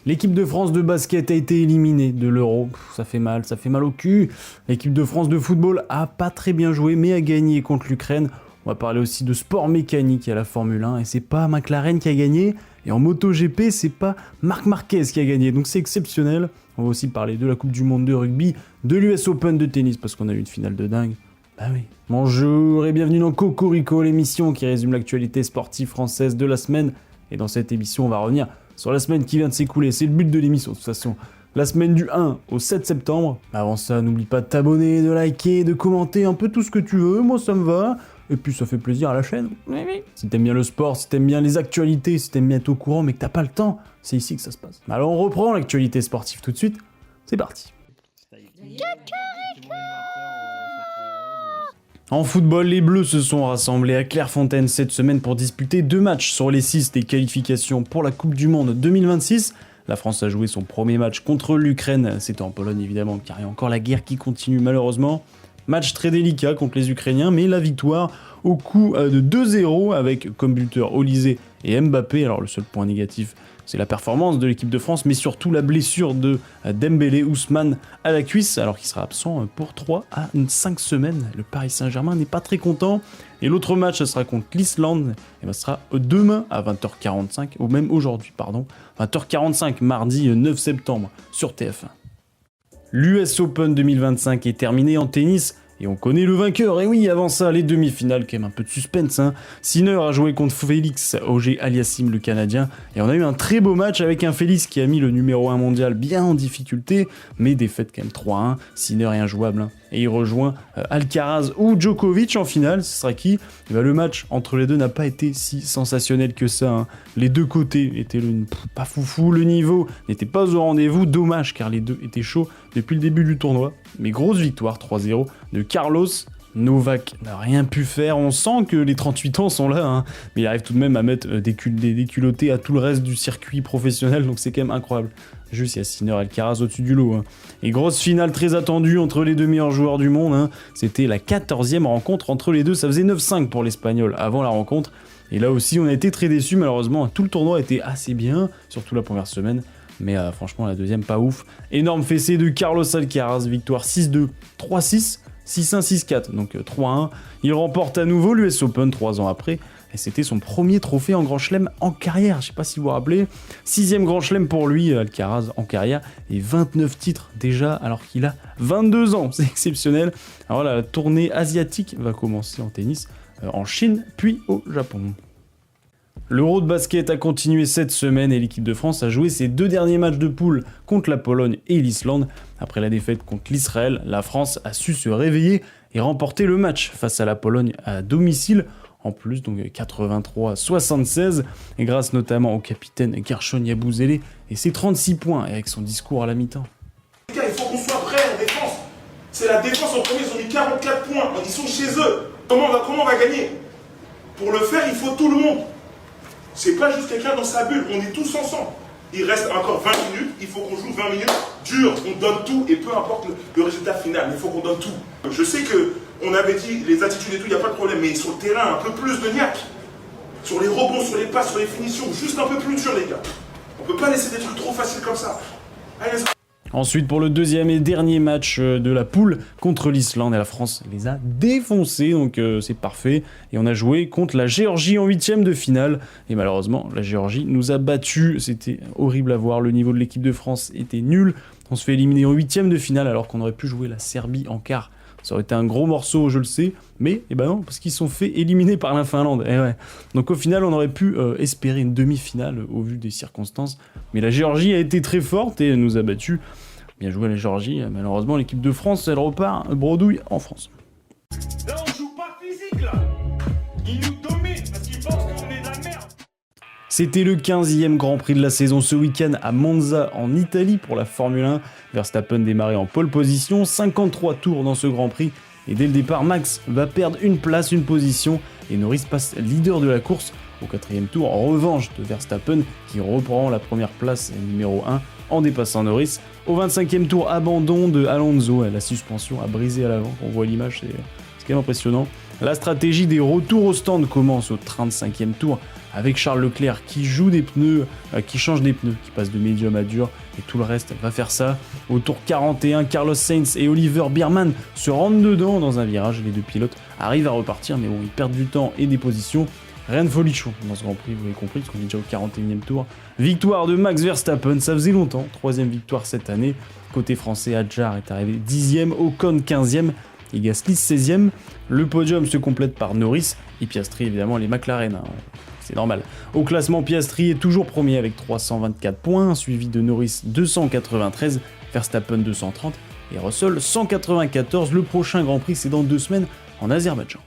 L'équipe de France de basket a été éliminée de l'Euro. Ça fait mal au cul. L'équipe de France de football a pas très bien joué, mais a gagné contre l'Ukraine. On va parler aussi de sport mécanique à la Formule 1, et c'est pas McLaren qui a gagné. Et en MotoGP, c'est pas Marc Marquez qui a gagné, donc c'est exceptionnel. On va aussi parler de la Coupe du Monde de rugby, de l'US Open de tennis, parce qu'on a eu une finale de dingue. Bah oui. Bonjour et bienvenue dans Cocorico, l'émission qui résume l'actualité sportive française de la semaine. Et dans cette émission, on va revenir sur la semaine qui vient de s'écouler. C'est le but de l'émission, de toute façon. La semaine du 1 au 7 septembre. Avant ça, n'oublie pas de t'abonner, de liker, de commenter un peu tout ce que tu veux. Moi, ça me va. Et puis, ça fait plaisir à la chaîne. Oui. Si t'aimes bien le sport, si t'aimes bien les actualités, si t'aimes bien être au courant, mais que t'as pas le temps, c'est ici que ça se passe. Alors, on reprend l'actualité sportive tout de suite. C'est parti. En football, les Bleus se sont rassemblés à Clairefontaine cette semaine pour disputer 2 matchs sur les 6 des qualifications pour la Coupe du Monde 2026. La France a joué son premier match contre l'Ukraine, c'était en Pologne évidemment, car il y a encore la guerre qui continue malheureusement. Match très délicat contre les Ukrainiens, mais la victoire au coup de 2-0 avec comme buteur Olysée et Mbappé. Alors le seul point négatif, c'est la performance de l'équipe de France, mais surtout la blessure de Dembélé Ousmane à la cuisse, alors qu'il sera absent pour 3 à 5 semaines. Le Paris Saint-Germain n'est pas très content. Et l'autre match, ce sera contre l'Islande, et ce sera demain à 20h45, ou même aujourd'hui, 20h45, mardi 9 septembre, sur TF1. L'US Open 2025 est terminé en tennis, et on connaît le vainqueur. Et oui, avant ça, les demi-finales, quand même un peu de suspense. Sinner a joué contre Félix Auger-Aliassime, le Canadien. Et on a eu un très beau match avec un Félix qui a mis le numéro 1 mondial bien en difficulté, mais défaite quand même 3-1. Sinner est injouable. Et il rejoint Alcaraz ou Djokovic en finale. Ce sera qui ? Et le match entre les deux n'a pas été si sensationnel que ça. Les deux côtés étaient pas foufou. Le niveau n'était pas au rendez-vous. Dommage, car les deux étaient chauds depuis le début du tournoi. Mais grosse victoire 3-0 de Carlos. Novak n'a rien pu faire, on sent que les 38 ans sont là, mais il arrive tout de même à mettre des déculottés à tout le reste du circuit professionnel, donc c'est quand même incroyable. Juste, il y a Sinner et Alcaraz au-dessus du lot. Et grosse finale très attendue entre les deux meilleurs joueurs du monde, c'était la 14e rencontre entre les deux, ça faisait 9-5 pour l'Espagnol avant la rencontre, et là aussi on a été très déçus malheureusement, tout le tournoi était assez bien, surtout la première semaine, mais franchement la deuxième pas ouf. Énorme fessée de Carlos Alcaraz, victoire 6-2, 3-6, 6-1, 6-4, donc 3-1. Il remporte à nouveau l'US Open 3 ans après, et c'était son premier trophée en Grand Chelem en carrière, je sais pas si vous vous rappelez. 6e Grand Chelem pour lui, Alcaraz en carrière, et 29 titres déjà alors qu'il a 22 ans, c'est exceptionnel. Alors là, la tournée asiatique va commencer en tennis, en Chine, puis au Japon. L'Euro de basket a continué cette semaine et l'équipe de France a joué ses 2 derniers matchs de poule contre la Pologne et l'Islande. Après la défaite contre l'Israël, la France a su se réveiller et remporter le match face à la Pologne à domicile. En plus, donc 83-76, et grâce notamment au capitaine Gershon Yabusele et ses 36 points et avec son discours à la mi-temps. Les gars, il faut qu'on soit prêts en défense. C'est la défense en premier, ils ont mis 44 points, ils sont chez eux. Comment on va gagner? Pour le faire, il faut tout le monde. C'est pas juste quelqu'un dans sa bulle, on est tous ensemble. Il reste encore 20 minutes, il faut qu'on joue 20 minutes dur, on donne tout et peu importe le résultat final, mais il faut qu'on donne tout. Je sais qu'on avait dit les attitudes et tout, il n'y a pas de problème, mais sur le terrain, un peu plus de niaque. Sur les rebonds, sur les passes, sur les finitions, juste un peu plus dur les gars. On peut pas laisser des trucs trop faciles comme ça. Allez, let's go. Ensuite, pour le deuxième et dernier match de la poule contre l'Islande, et la France les a défoncés, donc c'est parfait. Et on a joué contre la Géorgie en 8e de finale, et malheureusement, la Géorgie nous a battus. C'était horrible à voir, le niveau de l'équipe de France était nul. On se fait éliminer en 8e de finale alors qu'on aurait pu jouer la Serbie en quart. Ça aurait été un gros morceau, je le sais, mais non, parce qu'ils se sont fait éliminer par la Finlande. Donc au final, on aurait pu espérer une demi-finale au vu des circonstances. Mais la Géorgie a été très forte et nous a battus. Bien joué la Géorgie. Malheureusement, l'équipe de France, elle repart bredouille en France. Là, on joue pas physique là. Ils nous dominent parce qu'ils pensent qu'on est de la merde. C'était le 15e Grand Prix de la saison ce week-end à Monza en Italie pour la Formule 1. Verstappen démarrait en pole position, 53 tours dans ce Grand Prix. Et dès le départ, Max va perdre une place, une position. Et Norris passe leader de la course au 4e tour en revanche de Verstappen qui reprend la première place numéro 1 en dépassant Norris. Au 25e tour, abandon de Alonso. La suspension a brisé à l'avant. On voit l'image, c'est quand même impressionnant. La stratégie des retours au stand commence au 35e tour avec Charles Leclerc qui joue des pneus, qui change des pneus, qui passe de médium à dur, et tout le reste va faire ça. Au tour 41, Carlos Sainz et Oliver Biermann se rentrent dedans dans un virage. Les deux pilotes arrivent à repartir, mais bon, ils perdent du temps et des positions. Rien de folichon dans ce Grand Prix, vous l'avez compris, parce qu'on est déjà au 41e tour. Victoire de Max Verstappen, ça faisait longtemps, 3ème victoire cette année. Côté français, Hadjar est arrivé 10ème, Ocon 15ème, et Gasly 16ème. Le podium se complète par Norris et Piastri, évidemment, les McLaren, hein, c'est normal. Au classement, Piastri est toujours premier avec 324 points, suivi de Norris 293, Verstappen 230 et Russell 194. Le prochain Grand Prix, c'est dans 2 semaines en Azerbaïdjan.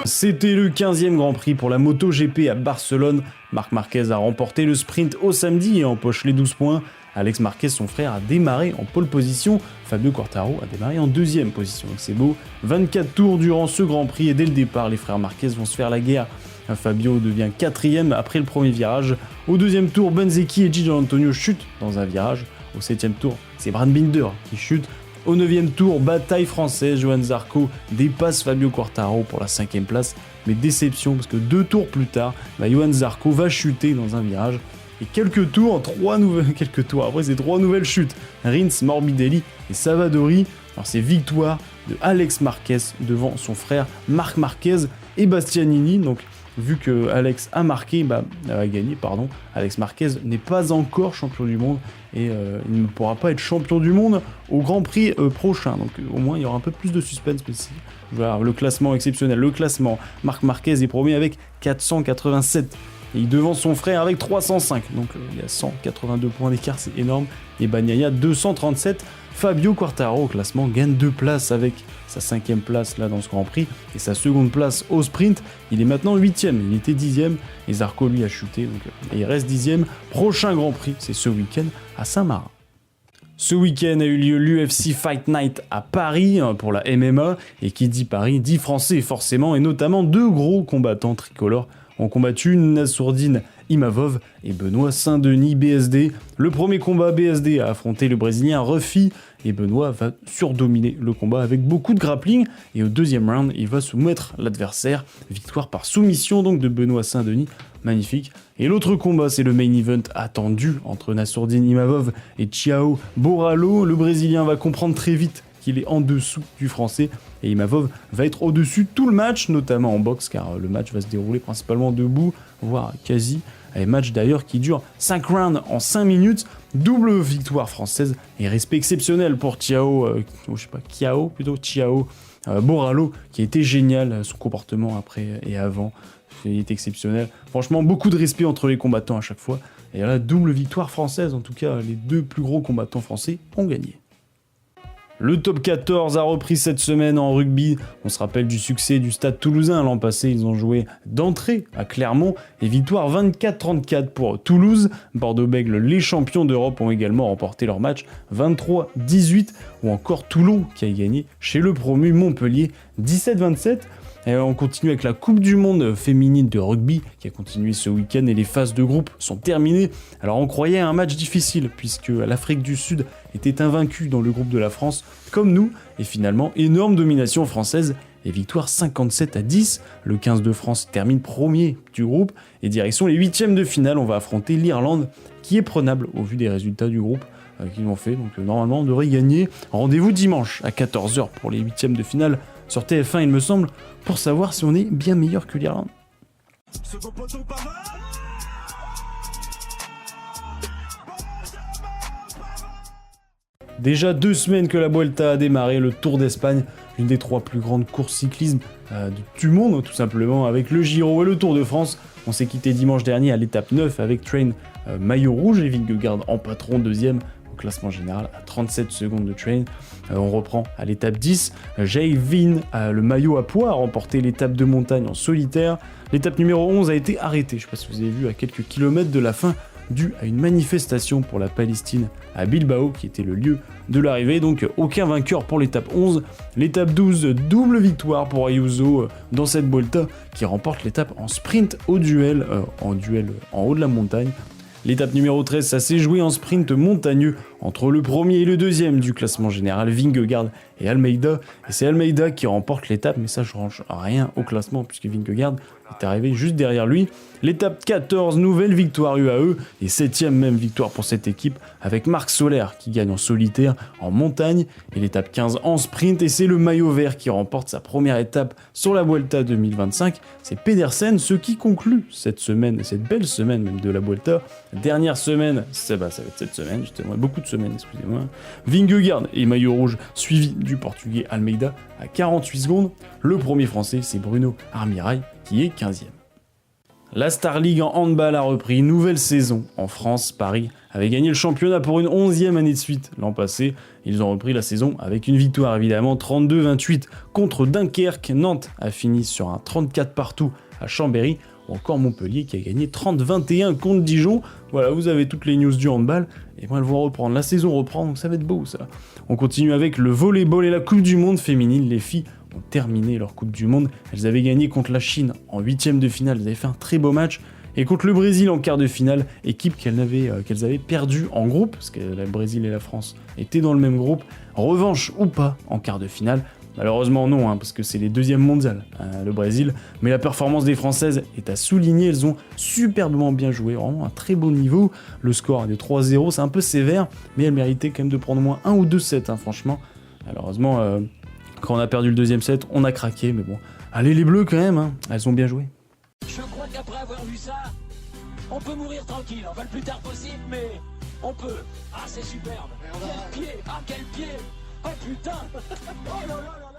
C'était le 15e Grand Prix pour la MotoGP à Barcelone. Marc Marquez a remporté le sprint au samedi et empoche les 12 points. Alex Marquez, son frère, a démarré en pole position. Fabio Quartararo a démarré en 2e position. Donc c'est beau. 24 tours durant ce Grand Prix et dès le départ, les frères Marquez vont se faire la guerre. Fabio devient 4e après le premier virage. Au 2e tour, Bezzecchi et Gigi Dall'Antonio chutent dans un virage. Au 7e tour, c'est Brad Binder qui chute. Au 9e tour, bataille française, Johann Zarco dépasse Fabio Quartararo pour la 5e place, mais déception parce que 2 tours plus tard, Johann Zarco va chuter dans un virage. Et quelques tours après, c'est 3 nouvelles chutes. Rins, Morbidelli et Savadori. Alors c'est victoire de Alex Marquez devant son frère Marc Marquez et Bastianini. Donc vu que Alex a gagné, Alex Marquez n'est pas encore champion du monde et il ne pourra pas être champion du monde au Grand Prix prochain. Donc au moins il y aura un peu plus de suspense ici. Voilà, le classement exceptionnel. Le classement, Marc Marquez est premier avec 487. Et il devance son frère avec 305. Donc il y a 182 points d'écart, c'est énorme. Et Bagnaia 237. Fabio Quartararo au classement gagne 2 places avec sa 5e place là dans ce Grand Prix et sa 2e place au sprint. Il est maintenant 8e, il était 10e et Zarco lui a chuté, donc et il reste 10e. Prochain Grand Prix, c'est ce week-end à Saint-Marin. Ce week-end a eu lieu l'UFC Fight Night à Paris pour la MMA, et qui dit Paris dit français forcément, et notamment 2 gros combattants tricolores ont combattu, Nassourdine Imavov et Benoît Saint-Denis BSD. Le premier combat, BSD a affronté le Brésilien Ruffy et Benoît va surdominer le combat avec beaucoup de grappling, et au 2e round il va soumettre l'adversaire. Victoire par soumission donc de Benoît Saint-Denis, magnifique. Et l'autre combat, c'est le main event attendu entre Nassourdine Imavov et Thiago Borralho. Le Brésilien va comprendre très vite qu'il est en dessous du français et Imavov va être au-dessus tout le match, notamment en boxe, car le match va se dérouler principalement debout, voire quasi. Un match d'ailleurs qui dure 5 rounds en 5 minutes, double victoire française et respect exceptionnel pour Thiago Borralho, qui a été génial, son comportement après et avant, il est exceptionnel. Franchement, beaucoup de respect entre les combattants à chaque fois, et là, double victoire française, en tout cas, les 2 plus gros combattants français ont gagné. Le top 14 a repris cette semaine en rugby. On se rappelle du succès du Stade Toulousain l'an passé. Ils ont joué d'entrée à Clermont et victoire 24-34 pour Toulouse. Bordeaux-Bègles, les champions d'Europe, ont également remporté leur match 23-18. Ou encore Toulon qui a gagné chez le promu Montpellier 17-27. Et on continue avec la Coupe du Monde féminine de rugby qui a continué ce week-end et les phases de groupe sont terminées. Alors on croyait à un match difficile puisque l'Afrique du Sud était invaincue dans le groupe de la France comme nous, et finalement énorme domination française et victoire 57-10. Le 15 de France termine premier du groupe et direction les 8e de finale. On va affronter l'Irlande qui est prenable au vu des résultats du groupe qu'ils ont fait. Donc normalement on devrait gagner. Rendez-vous dimanche à 14h pour les 8e de finale sur TF1 il me semble, pour savoir si on est bien meilleur que l'Irlande. Déjà 2 semaines que la Vuelta a démarré, le Tour d'Espagne, l'une des 3 plus grandes courses cyclisme du monde, tout simplement, avec le Giro et le Tour de France. On s'est quitté dimanche dernier à l'étape 9 avec Train maillot rouge et Vingegaard en patron 2e au classement général à 37 secondes de Train. On reprend à l'étape 10, Jay Vin, le maillot à poids, a remporté l'étape de montagne en solitaire. L'étape numéro 11 a été arrêtée, je ne sais pas si vous avez vu, à quelques kilomètres de la fin, dû à une manifestation pour la Palestine à Bilbao, qui était le lieu de l'arrivée. Donc aucun vainqueur pour l'étape 11. L'étape 12, double victoire pour Ayuso dans cette Vuelta, qui remporte l'étape en sprint en duel en haut de la montagne. L'étape numéro 13, ça s'est joué en sprint montagneux entre le premier et le 2e du classement général, Vingegaard et Almeida. Et c'est Almeida qui remporte l'étape, mais ça ne change rien au classement puisque Vingegaard est arrivé juste derrière lui. L'étape 14, nouvelle victoire UAE et 7ème même victoire pour cette équipe avec Marc Soler qui gagne en solitaire, en montagne, et l'étape 15 en sprint, et c'est le maillot vert qui remporte sa première étape sur la Vuelta 2025. C'est Pedersen, ce qui conclut cette semaine, cette belle semaine même de la Vuelta. Dernière semaine, ça va être cette semaine, justement, beaucoup de semaines, excusez-moi. Vingegaard et maillot rouge, suivi du portugais Almeida à 48 secondes. Le premier français, c'est Bruno Armirail qui est 15e. La Star League en handball a repris, nouvelle saison en France. Paris avait gagné le championnat pour une 11e année de suite l'an passé. Ils ont repris la saison avec une victoire évidemment 32-28 contre Dunkerque. Nantes a fini sur un 34 partout à Chambéry, ou encore Montpellier qui a gagné 30-21 contre Dijon. Voilà, vous avez toutes les news du handball, et moi elles vont reprendre. La saison reprend, donc ça va être beau ça. On continue avec le volleyball et la Coupe du Monde féminine. Les filles ont terminé leur Coupe du Monde. Elles avaient gagné contre la Chine en 8ème de finale. Elles avaient fait un très beau match. Et contre le Brésil en quart de finale, équipe qu'elles avaient perdue en groupe, parce que le Brésil et la France étaient dans le même groupe. Revanche ou pas en quart de finale? Malheureusement non, parce que c'est les deuxièmes mondiales, le Brésil. Mais la performance des Françaises est à souligner. Elles ont superbement bien joué, vraiment un très beau niveau. Le score est de 3-0, c'est un peu sévère, mais elles méritaient quand même de prendre au moins 1 ou 2 sets, franchement. Malheureusement, quand on a perdu le deuxième set, on a craqué, mais bon. Allez les Bleus quand même, elles ont bien joué. Je crois qu'après avoir vu ça, on peut mourir tranquille, enfin le plus tard possible, mais on peut. Ah, c'est superbe. Quel pied, ah quel pied. Oh putain. Oh là là là là.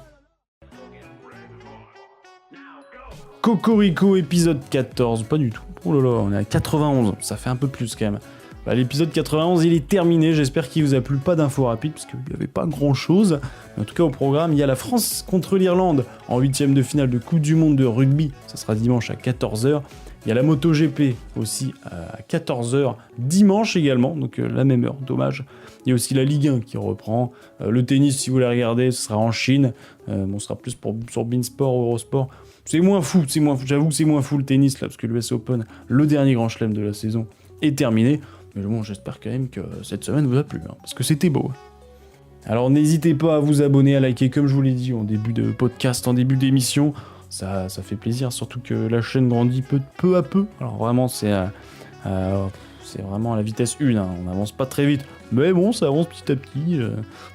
Cocorico épisode 14, pas du tout. Oh là là, on est à 91, ça fait un peu plus quand même. L'épisode 91, il est terminé, j'espère qu'il vous a plu, pas d'infos rapides, parce qu'il n'y avait pas grand-chose. En tout cas, au programme, il y a la France contre l'Irlande, en 8ème de finale de Coupe du Monde de rugby, ça sera dimanche à 14h. Il y a la MotoGP aussi à 14h, dimanche également, donc la même heure, dommage. Il y a aussi la Ligue 1 qui reprend. Le tennis, si vous voulez regarder, ce sera en Chine. On sera plus sur Beansport, Eurosport. C'est moins fou, j'avoue que c'est moins fou le tennis, là, parce que l'US Open, le dernier grand chelem de la saison, est terminé. Mais bon, j'espère quand même que cette semaine vous a plu, parce que c'était beau. Alors n'hésitez pas à vous abonner, à liker, comme je vous l'ai dit en début de podcast, en début d'émission. Ça fait plaisir, surtout que la chaîne grandit peu à peu. Alors vraiment, c'est vraiment à la vitesse 1, on n'avance pas très vite. Mais bon, ça avance petit à petit,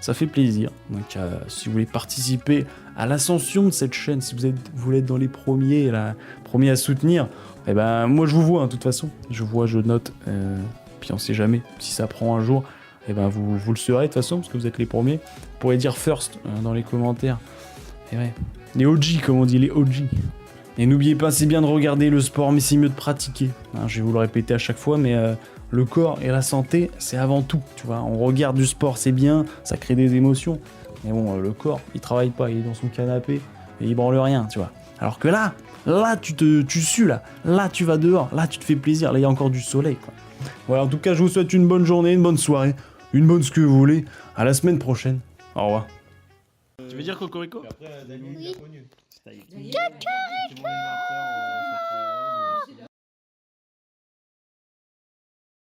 ça fait plaisir. Donc si vous voulez participer à l'ascension de cette chaîne, si vous voulez être dans les premiers à soutenir, eh ben moi je vous vois, de toute façon. Je note... Puis on sait jamais, si ça prend un jour, et ben vous le serez de toute façon, parce que vous êtes les premiers. Vous pourrez dire first dans les commentaires. Et ouais, les OG, comme on dit, les OG. Et n'oubliez pas, c'est bien de regarder le sport, mais c'est mieux de pratiquer. Je vais vous le répéter à chaque fois, mais le corps et la santé, c'est avant tout. Tu vois, on regarde du sport, c'est bien, ça crée des émotions. Mais bon, le corps, il travaille pas, il est dans son canapé, et il branle rien, tu vois. Alors que là, tu sues, là tu vas dehors, là tu te fais plaisir, là il y a encore du soleil, quoi. Voilà, en tout cas, je vous souhaite une bonne journée, une bonne soirée, une bonne ce que vous voulez. À la semaine prochaine. Au revoir. Tu veux dire Cocorico? Oui. Cocorico.